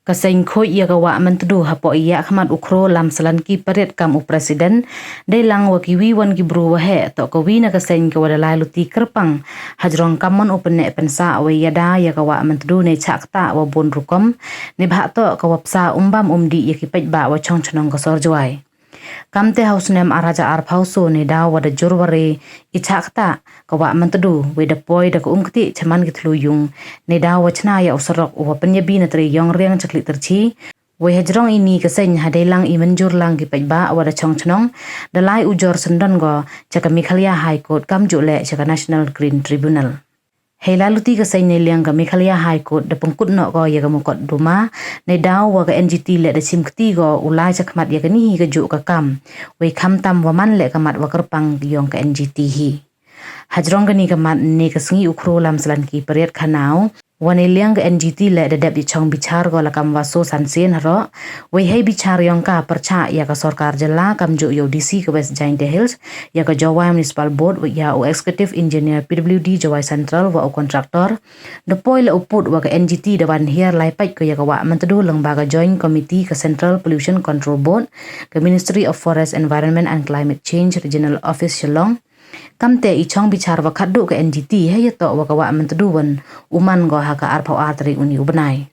Kasing khut ia Wah Myntdu hapo iya khmat ukro lam salan ki paret kam u presiden dai lang wa kiwi wan ki bru wa he to ko wi na kasing ko wala luti kerpang hajrong kamon open ne pensa wa yada ya Wah Myntdu ne chakta wa bon rukom ne bha to ko wapsa umbam umdi ya ki paidbah wa chong chonong ko sor jwai kamte house nem araja ar phauso ne da wa da jorware ichakta ko Wah Myntdu we da poi da ko umkti chaman ki thluyung ne da wa chna ya usarok wa penyabi na tri yong riang chakli terchi we hajrong ini kaseng hadai lang i manjur lang ki paidbah wa da chong chonong da lai ujor sendon go chaka Meghalaya High Court kam ju le chaka National Green Tribunal hei lalu tiga sai ne liang ka Meghalaya High Court da pengkut no go ya ka mukot duma ne daw wa ka NGT le da sim kti go ulai chakmat ya ka ni ka ju ka kam we kham tam wa man le ka mat wa kerpang yong ka NGT hi hajrong ka ni ka mat ne ka sngi ukro lam salan ki pariat khanau wane liang ka NGT le da dep di chong bichaar go la kam wa so san sen ro we hei bichaar yong ka percha ya ka sarkar jalla kam ju yo DC ka West Giant Hills ya ka Jawai Municipal Board ya o executive engineer PWD Jawai Central wa o contractor the poi le uput wa ka NGT da wan hier lai pai ko ya ka Wah Myntdu lang ba ka joint committee ka Central Pollution Control Board ka Ministry of Forest Environment and Climate Change Regional Office Shillong kamte i chong bichaar wa khaddooh ka NGT he to wa ka Wah Myntdu wan uman go haka arpau tarik uni ubenai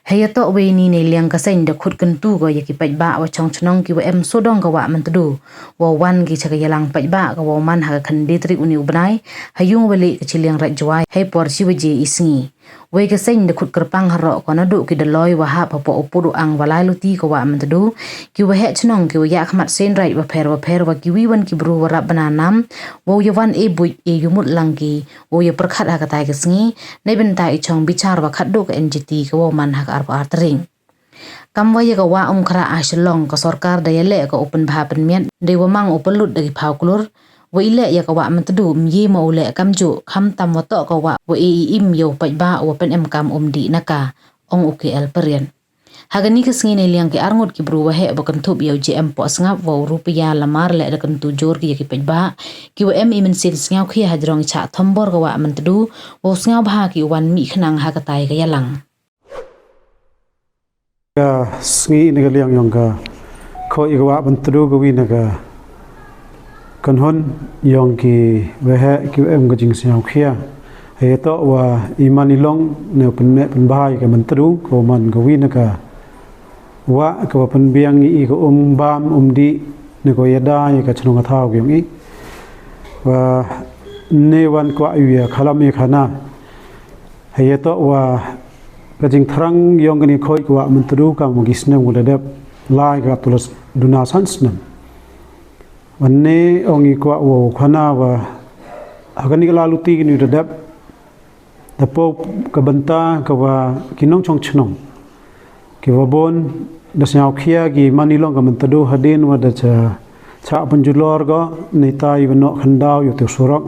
he to we ni ne liang ka sen da khut kan tu go yaki paidbah wa chong chonong ki wa em sodong ka Wah Myntdu wa wan ki chaka yalang paidbah ka wa man haka khandi tarik uni ubenai hayung wali ka chiliang rat jwai he por si waje isngi we ka sen da khut kerpang haro ko na du ki da loi wa ha pa po upudu ang walai luti ka Wah Myntdu ki wa he chonong ki wa ya khmat sen right wa pher wa ki wi wan ki bru wa rab bananam wo yawan e buit e yumut langki wo ya perkhat ha ka tai ka sngi nei ben tai chong bichaar wa khaddooh ka NGT ka wo man ha ka arpa artring kam wa ya ka wa khra a shlong ka sarkar da yale ka open bha pen mian de wa mang open lut da ki phau klur wa ile ya ka Wah Myntdu mye mo le kam ju kham tam wa to ka wa im yo paidbah wa pen em kam di naka ong UKL perian hagani ka sngi ne liang ki arngot ki bru wa he ba kan thup yo GM po sngap wa rupiah lamar le da kan tu jor ki paidbah ki wa em imen sin sngaw khi hajrong cha thombor ka Wah Myntdu wo sngaw bha ki wan mi khnang ha ka tai ka yalang ka sngi ne ga liang yong ka kho i ka Wah Myntdu ka wi na ka kan hon yong ki we he ki em ka jing sngaw khia he to wa imani long ne pen me pen bai ka Myntdu ko man ka wi na ka wa ka pen biang i ka bam di ne ko yada ka chhnong thau gyong i wa ne wan ko aya khalam i khana he to wa ka jing thrang yong ka ni khoi ko Wah Myntdu ka mo gisne mo le dep lai ka tulas duna sansnam wanne ongi ko wo khana wa agani la luti ni de dep da po ka banta ka wa kinong chong chnong ki wa bon da snaw khia gi manilong ka Myntdu hadin wa da cha panjulor go nei tai wano khandau yo te surok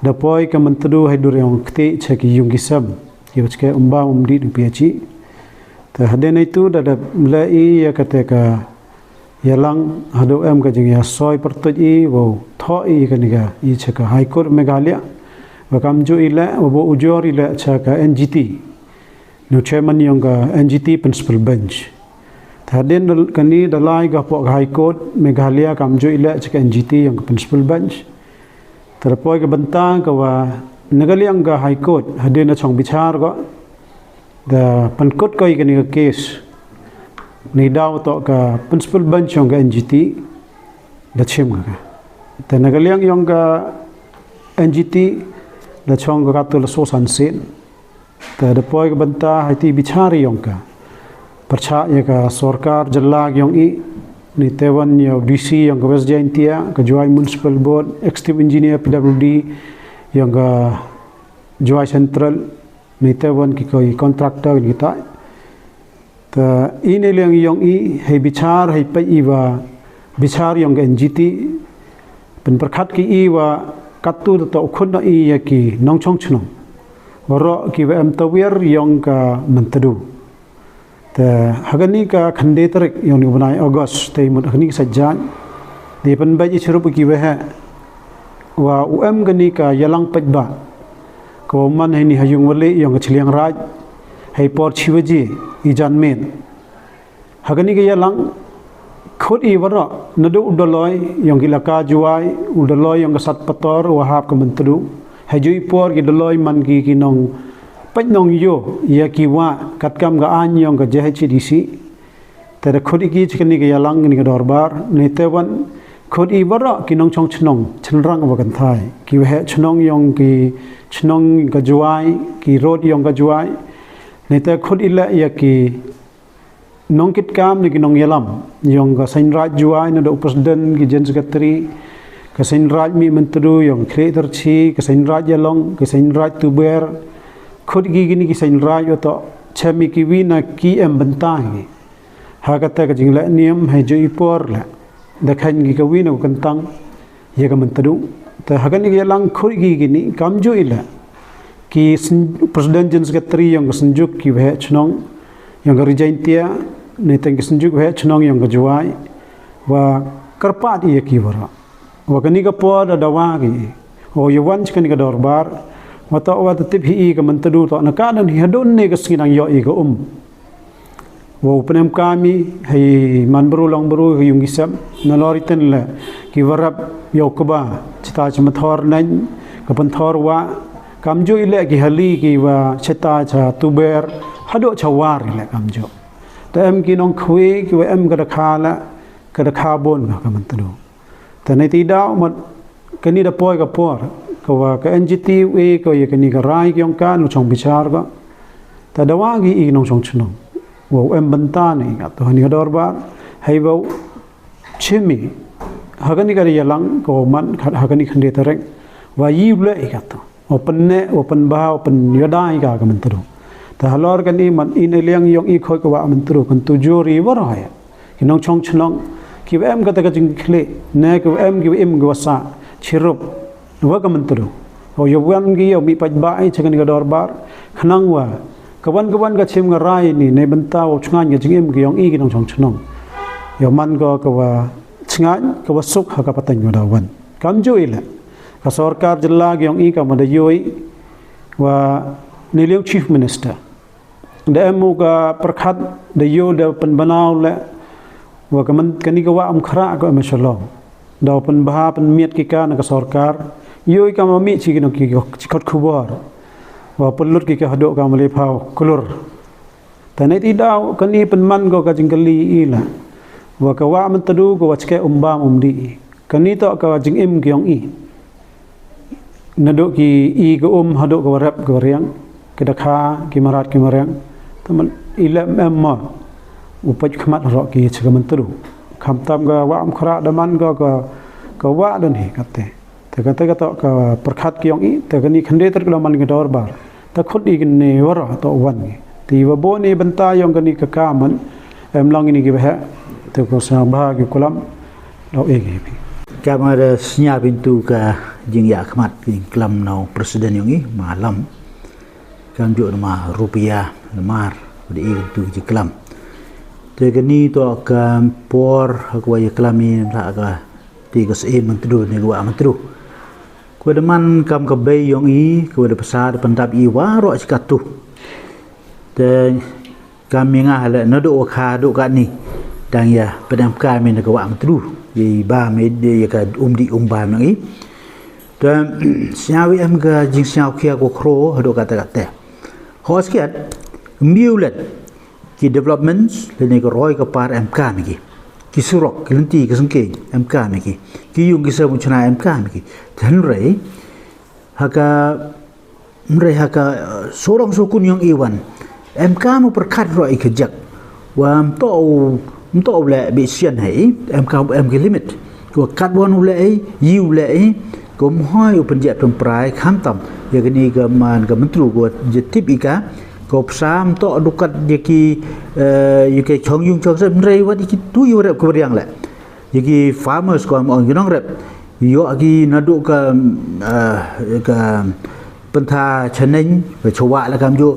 da poi ka Myntdu hai dur yong kti che ki yung gisab ki wachke umba umdi du piachi ta hadin itu da la i ya kate ka yalang hado em ka jing ya soi pertuj i wo tho i ka niga i che ka High Court Meghalaya wa kam ju ile wa bo ujor ile cha ka NGT no chairman yong ka NGT principal bench thadin kani dalai ga po High Court Meghalaya kam ju ile cha ka NGT yong ka principal bench terpoi ka bantang ka wa nagaliang ga High Court hadin na chong bichaar go da pankot ko i ka niga case ni daw to ka principal bench yong ka NGT da chim ka ta nagaliang yong ka NGT da chong ka to la so san sen ta da poi ka banta haiti bichari yong ka percha ya ka sarkar jalla yong i ni tewan yo DC yong ka West Giant ka Jawai Municipal Board executive engineer PWD yong ka Jawai Central ni tewan ki koi contractor ni ta ta ine liang yong i hei bichaar hei pai i wa bichaar yong ka NGT pen perkhat ki i wa katu to khun na i ya ki nong chong chnong waro ki wa em tawir yong ka Myntdu ta hagani ka khande tarik yong ni banai August te mut hagani sajjan de pen bai chrup ki wa ha wa gani ka yalang paidbah ko man hei ni hayung wali yong ka chliang raj hai por chiwaji ijan men hagani ke yalang khut I wara nadu udaloi yang gilaka juai udaloi yang kasat pator wahab ke mentru hajui por ki daloi man ki kinong panong yo ya ki wa katkam ga an yang ga jehi disi tere khut ki chikani ke yalang ni ga dorbar ne tewan khut I wara kinong chong chnong chnrang wa kan thai ki he chnong yang ki chnong ga juai ki rod yang ga juai ne te khut ila ya ki nong kit kam ni nong yalam yang ka sain raj juai na do president ki jen secretary ka sain raj mi mentru yang creator chi ka sain raj yalong ka sain raj tuber khut gi gini ki sain raj to chemi ki wi na ki em bantang ha ka ta ka jing la niam hai jo ipor la da khan gi ka wi na kan tang ye ka mentru ta ha kan gi yalang khut gi gini kam jo ila ki president jen secretary yang senjuk ki he chnong yang ka resign tia ne teng senjuk he chnong yang ka juai wa karpat ye ki wara wa kani ka po da dawa gi o yawan chkani ka dorbar wa ta wa tip hi ka mentadu to na ka dan hi hadon ne ka sinang yo I ka wa upenem kami hai man bru long bru yung gisam na loriten la ki warap yo ka ba chita chmathor nan ka panthor wa kamjo ile ki hali ki wa cheta cha tuber hado chawar ile kamjo ta em ki nong khwe ki wa em ka kha la ka kha bon ka mentadu ta nei ti dau mat kani da poi ka por ka wa ka NGT we ko ye kani ka rai kyong ka no chong bichaar ka ta dawa gi I nong chong chnong wo em banta nei ka to hani dor ba hai bo chimi hagani ka yalang ko man hagani khande tarek wa yi le ka to open ne open ba open yadai ka mentadu ta halor kani man in eliang yong I khoi ka wa mentadu kan tu jori wa ra ki nong chong chnong ki em ka ta ka jing khle ne ki em ki em go sa chirup wa ka mentadu o yowan gi yo mi paidbah I chakani ka dorbar khnang wa kawan ka chim nga rai ni ne banta o chungan ga jing em gi yong I gi nong chong chnong yo man go ka wa chngan ka wa suk ha ka patang wa dawan kam jo ila ka sarkar jilla gi yong I ka ma da yoi wa ni liu chief minister da emu ka prakhat da yo da pan banau le wa ka man kani ka wa am khra ka mashallah da pan bah pan miet ki ka na ka sarkar yoi ka ma mi chi gi no ki khot khubar wa pulut ki ka hado ka male phau kulur ta nei ti daw kani pan man go ka jingkali ila wa ka wa mentadu ko wa chke umba umdi kani to ka jing im kyong I nado ki I go hado ka rap ka riang ki dakha ki marat ki mariang taman ila memma upaj khmat ro ki chka mentadu kham tam ga wa am khra da man go ka wa dan hi kate ta ka to ka prakhat ki yong I ta kani khande tar ka man ki dor bar ta khut I ne wara to wan ti wa bo ni banta yong kani ka ka man em long ni ki ba ta ko sa ba ki kolam lo e gi kamera snya pintu ka jing ya khmat king klam nau presiden yong I malam kan jo ma rupiah mar di tu ji klam te kani to ka por ko ya klami la ka ti ko se mentru ni wa mentru ko de man kam ka bay yong I ko de pasar pendap I wa ro skatu te kami ngah la no do kha do ka ni dang ya pedam ka min ka wa mentru ye ba me de ya ka di ba nang I te siawi am ga jing siaw khia ko khro do ka ta te hoskiat miulet ki developments le ne ko roi ka par am ka mi ki surok ki lenti ki sangke am ka mi ki yung ki sabun chana am ka mi than rei haka sorong sokun yung iwan am ka mu perkhat roi ke jak wa mto le bi sian hai am ki limit ko kat bon le yiu le ko mhoi u penjat pemprai kham tam ya ni ga man ga mentru ko je tip ika ko sam to dukat ye ki ye chong yung chong sem rei wa ki tu yu rep ko riang la ye ki farmers ko on ginong rep yo ki nadu ka pentha chanin ve chwa la kam jo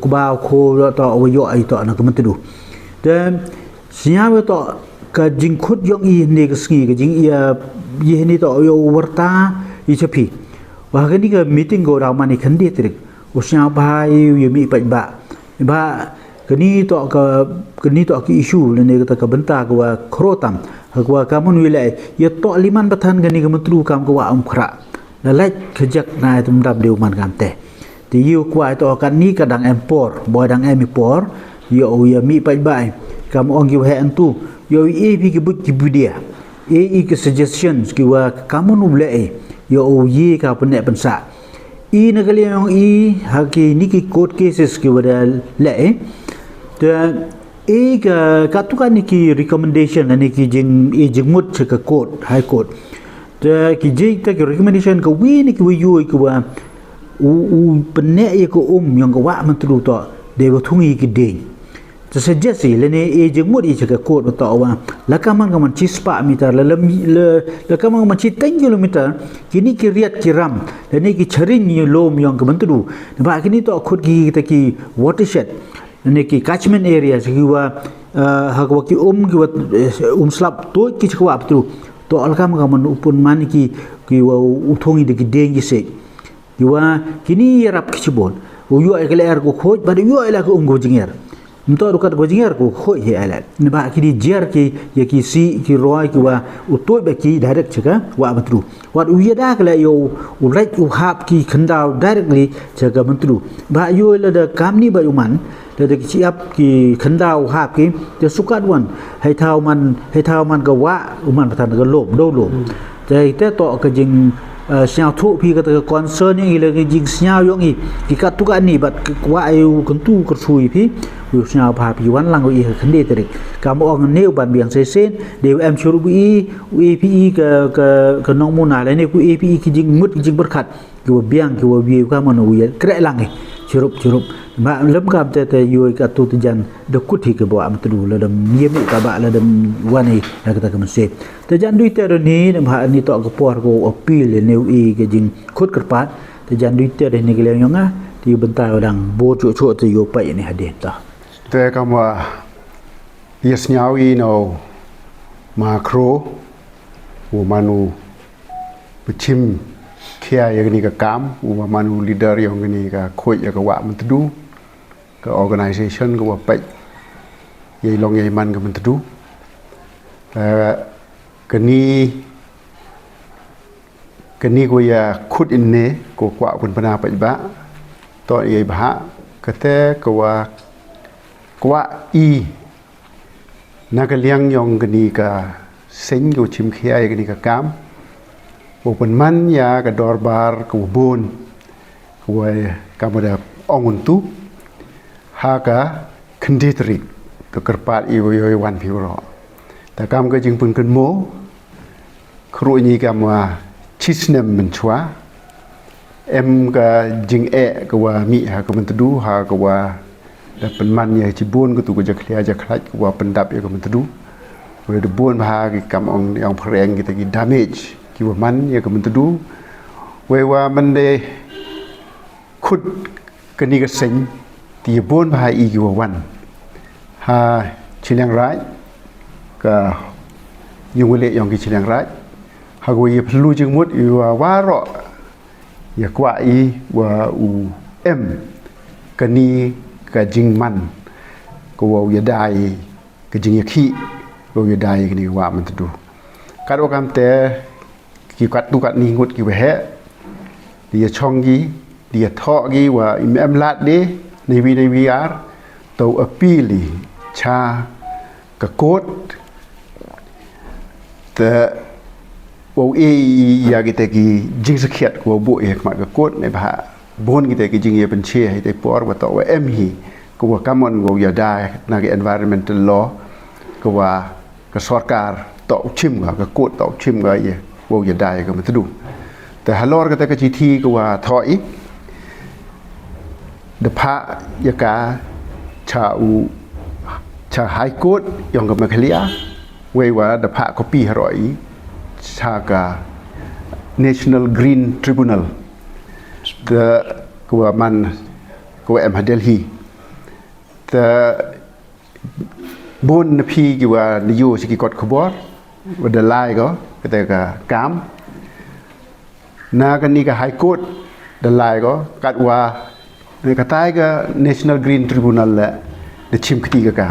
ku ba ko to yo ai to na ko mentru then sia to ka jing khut yong I ne ka sngi ka jing ye ni to yo Wyrta I chapi wa ka ni ka meeting go ra mani khandi trik usnya bai yu mi paidbah ba kini to ki isu le ne kata ka benta ko wa krotam ko kamun wilai ya to liman batan kani ka mentru kam ko wa khra la lai khajak na tum dab deu man kam te ti yu kwa to kan ni kadang empor boy dang empor yo ya mi paidbah kam ong ki he antu yo e pi ki but ki budia e ki suggestions ki wa kamun ulai yo ye ka pene pensa i nagali yang i haki niki court cases ki wada le dan katukan niki recommendation niki jing mut ke court high court dan ki jing ta ki recommendation ka wi niki wi yu ki wa u pene ye ko yang ka wa mentru to de ba thungi ki ding to suggest le ne jing mut i ke court to wa la kaman kaman cispa meter la kaman kaman ci 10 kilometer kini ki riat kiram dan ni ki charin ni lom yang ke mentru ba kini to khut ki ta ki watershed ni ki catchment area ki wa hakwa ki ki slap to ki chwa tu to alkam kaman upun man ki wa uthongi de ki deng se ki wa kini rap ki chibon yo ai kala ko khoj ba yo ai la ko go jinger mto rukat go jinger ko khoj he ala ni ba ki jer ki ya ki si ki roi ki wa utoi ba ki direct chaka wa matru wat u yada kala yo u right u hap ki khandau directly chaka matru ba yo la da kamni ba uman da ki siap ki khandau hap ki te sukat wan hai thau man ka wa uman patan ka lom do lom te to ka jing siao thu pi ka concern yang ile jing siao yong i ki ka tu ka ni bat wa ayu kuntu kersui pi u siao pa pi wan lang i khande tarik kam ong neu ban biang se sen de em churu bi u ape ka nong mu na le ne ku ape ki jing mut jing berkat ki wa biang ki wa bi ka mon u ye kre lang i churup ba lem kam te yu ka tu jan de kut hi ke bo am tu le dam miem ka ba le dam wani la ka ka se te jan dui te ni dam ha ni to ko por ko appeal neu i ke jing khut kerpat te jan dui te ni ke le yong a ti bentai dang bo chu te yo pai ni hade ta te kam wa yes nyau i no macro u manu bichim kia yang ni ka kam u manu leader yang ni ka khoi ya ka wa Myntdu ka organization ka wa pai ye long ye man ka Myntdu kani ko ya khut in ne ko kwa pun pana paidbah to ye bha kate ko wa i nagaliang yong kani ka sen ko chim khia ye kani ka kam open man ya ka dorbar ko bon ko kamada onguntu haka tarik to kerpat i yo wan piro ta kam ka jing pun kan mo khru ni kam wa chisnem men chwa em ka jing ka wa mi ha ka Myntdu ha ka wa da pen man ya chibun ko tu ko jaklia jakhlaj ko wa pendap ya ka Myntdu we de bon ha ki kam ong yang preng kita ki damage ki wa man ya ka Myntdu we wa man de khut kani ka sen ti bon ha i ki wa wan ha chilang rai ka yung wele yang ki chilang rai ha go ye plu jing mut i wa ro ya kwa i wa u em kani ka jing man ko wa ya dai ka jing ya khi ko ya dai ni wa Myntdu ka ro kam te ki kat tu kat ni ngut ki he dia chong gi dia tho gi wa em lat de ni vi ar to apili cha ka kot te wo ya kita ki jing sakhiat ko bo e ma ka kot ne ba bon kita ki jing ye pen che he te por wa to wa em hi ko wa kamon go ya dai na ki environmental law ko wa ka sarkar to chim ka kot to chim ga ye wo ya dai ka Myntdu te halor ka te ka chi thi ko wa thoi de pha ya ka cha high court yang ka makhalia we wa de pha copy haroi cha ka national green tribunal the ko man ko em Delhi the bon phi ki wa niyo si ki kot khobor wa de lai ko te ka kam na ka ni ka high court de lai ko kat wa katai ke National Green Tribunal la de chim ketiga ka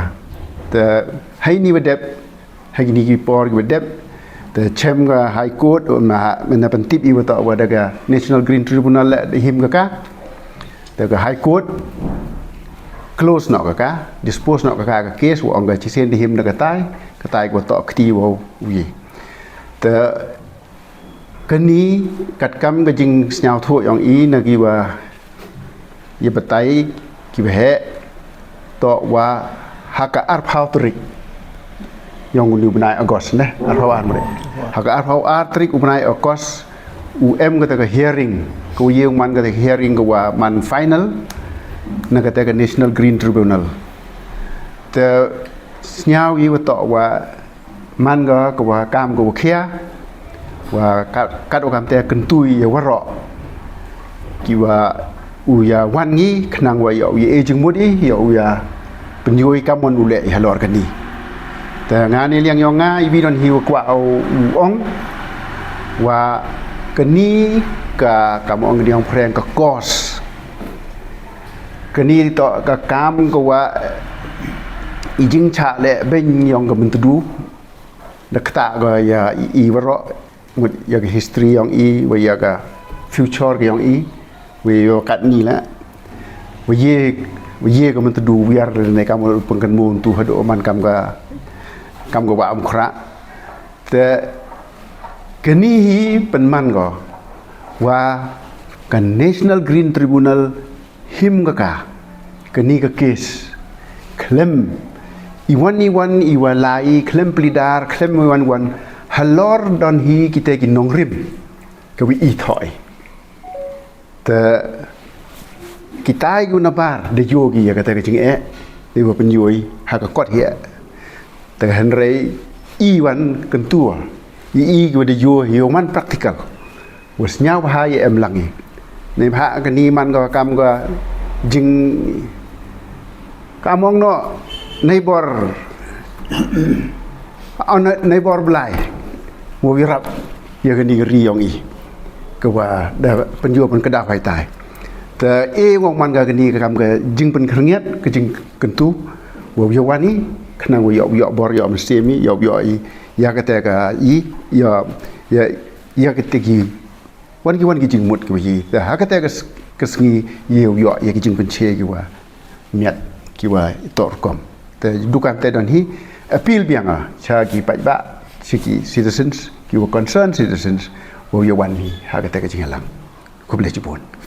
te hai ni bedep hai ni ki por ki bedep te chem ga High Court na mena pentip I wata wada ga National Green Tribunal la de him ka te ga High Court close nak ka dispose nak ka case wa ong ga chi sen de him na katai ko to kti wo wi te kani kat kam ga jing snyau thu yong I na ki wa ye batai ki he to wa haka arphau tarik yang ulu benai Agos nah arphau ar mare haka arphau ar tarik benai Agos UM kata ke hearing ko yeung man kata hearing ko wa man final na kata ke National Green Tribunal te snyau yi to wa man ga ko wa kam ko khia wa kat o kam te kentui ya waro ki wa uya wan ngi khnang wa yo ye jing mudi yo ya penyoi kamon ule halor kani ta ngani liang yo nga I don hiu kwa au ong wa kani ka kamong diong pren ka kos kani to ka kam ko wa I jing cha le ben yong ka Myntdu dakta ga ya I waro mut ya history yong I wa ya ka future ga yong I we yo kat ni la we ye ko Myntdu wiar ne kam pengkan mun tu hado man kam ga wa am khra te kani hi penman go wa kan National Green Tribunal him ka kani ka case claim iwan iwalai claim plidar claim wan halor don hi kita ki nongrim ka wi I thoi te kita guna bar de yogi ya kata kecing de wa penyoi haka kot hia te henrei iwan kentua I go de yo human practical was nyau ha ye em langi ne ha ka ni man go kam go jing kamong no neighbor on neighbor blai wo wirap ya ka ni ri yong Iก็ว่าได้เป็นโยมันก็ได้ไฟตายแต่วงมันก็นี่ก็ทำก็จึงเป็นครั้งเงี้ยก็จึงกันตู้ว่าโยวันนี้ขณะว่าโยบอร์โยมันเสียมีโยยากแต่ก็ยากแต่กี่วันกี่จึงหมดกี่แต่หากแต่ก็สงีโยยากจึงเป็นเชกี่ว่าเมียดกี่ว่าตอร์กอมแต่ดูการแต่ตอนนี้appeal เบียงชากี่paidbahกี่ citizens กี่ว่า concern citizens wo yo wan ni ha ka ta ka jing lang ko ble jibon